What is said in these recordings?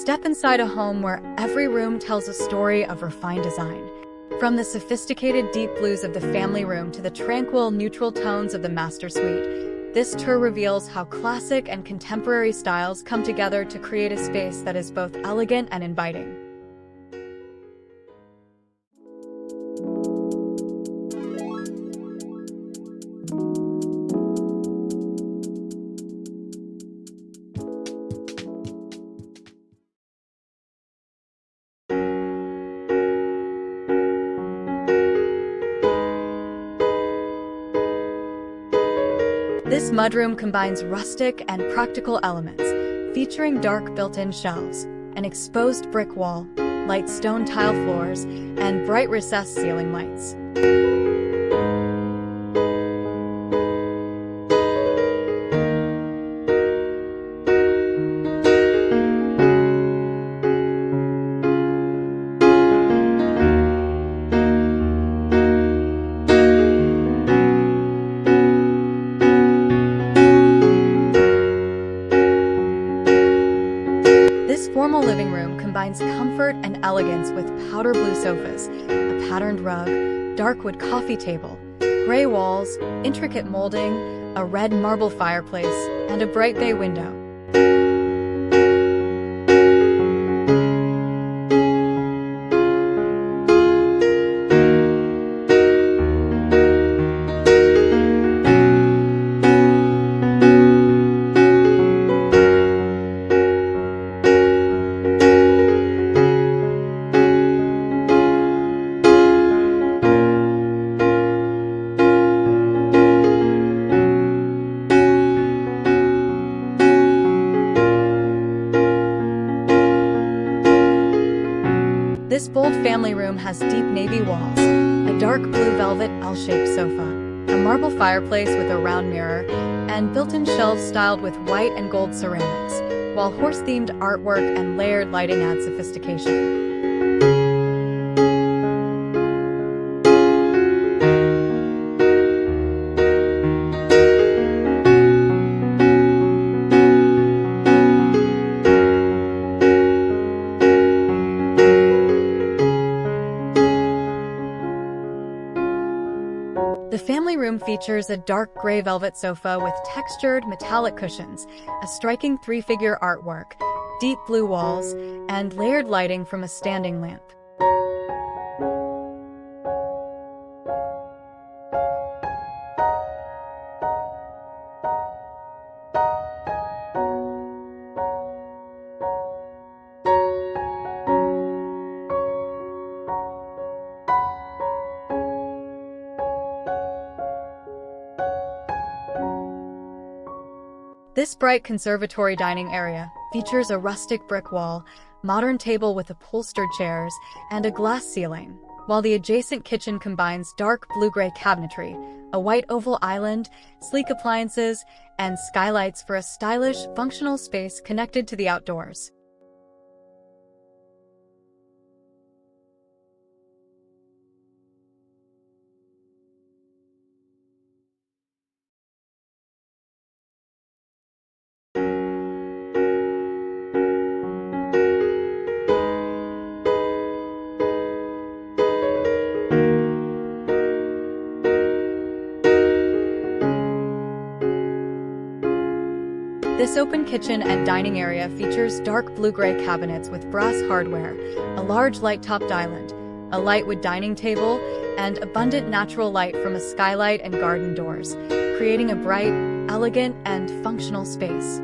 Step inside a home where every room tells a story of refined design. From the sophisticated deep blues of the family room to the tranquil, neutral tones of the master suite, this tour reveals how classic and contemporary styles come together to create a space that is both elegant and inviting. This mudroom combines rustic and practical elements, featuring dark built-in shelves, an exposed brick wall, light stone tile floors, and bright recessed ceiling lights. This formal living room combines comfort and elegance with powder blue sofas, a patterned rug, dark wood coffee table, gray walls, intricate molding, a red marble fireplace, and a bright bay window. This bold family room has deep navy walls, a dark blue velvet L-shaped sofa, a marble fireplace with a round mirror, and built-in shelves styled with white and gold ceramics, while horse-themed artwork and layered lighting add sophistication. The family room features a dark gray velvet sofa with textured metallic cushions, a striking three-figure artwork, deep blue walls, and layered lighting from a standing lamp. This bright conservatory dining area features a rustic brick wall, modern table with upholstered chairs, and a glass ceiling, while the adjacent kitchen combines dark blue-gray cabinetry, a white oval island, sleek appliances, and skylights for a stylish, functional space connected to the outdoors. This open kitchen and dining area features dark blue-gray cabinets with brass hardware, a large light-topped island, a lightwood dining table, and abundant natural light from a skylight and garden doors, creating a bright, elegant, and functional space.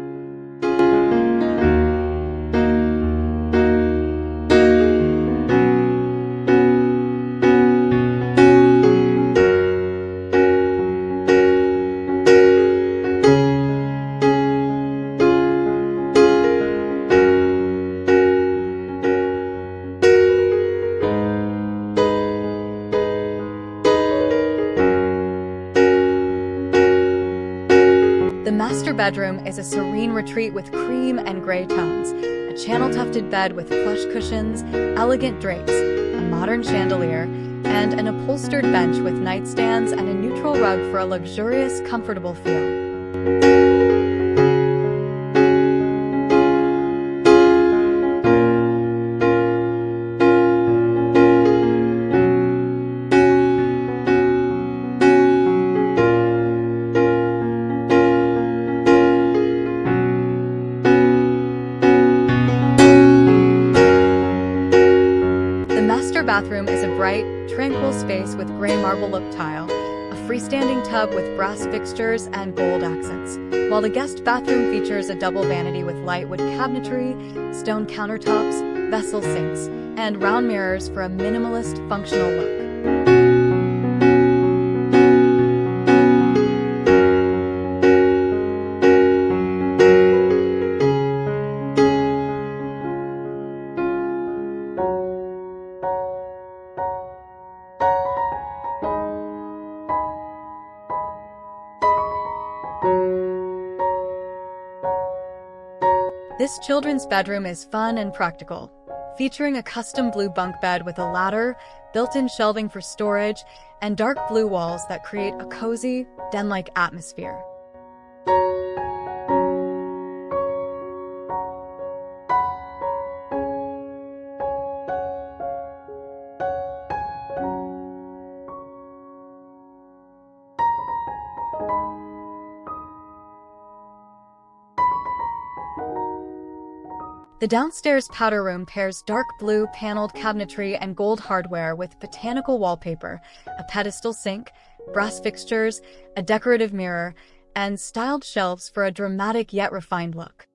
The master bedroom is a serene retreat with cream and gray tones, a channel-tufted bed with plush cushions, elegant drapes, a modern chandelier, and an upholstered bench with nightstands and a neutral rug for a luxurious, comfortable feel. bathroom is a bright, tranquil space with gray marble look tile, a freestanding tub with brass fixtures and gold accents, while the guest bathroom features a double vanity with light wood cabinetry, stone countertops, vessel sinks, and round mirrors for a minimalist, functional look. This children's bedroom is fun and practical, featuring a custom blue bunk bed with a ladder, built-in shelving for storage, and dark blue walls that create a cozy, den-like atmosphere. The downstairs powder room pairs dark blue paneled cabinetry and gold hardware with botanical wallpaper, a pedestal sink, brass fixtures, a decorative mirror, and styled shelves for a dramatic yet refined look.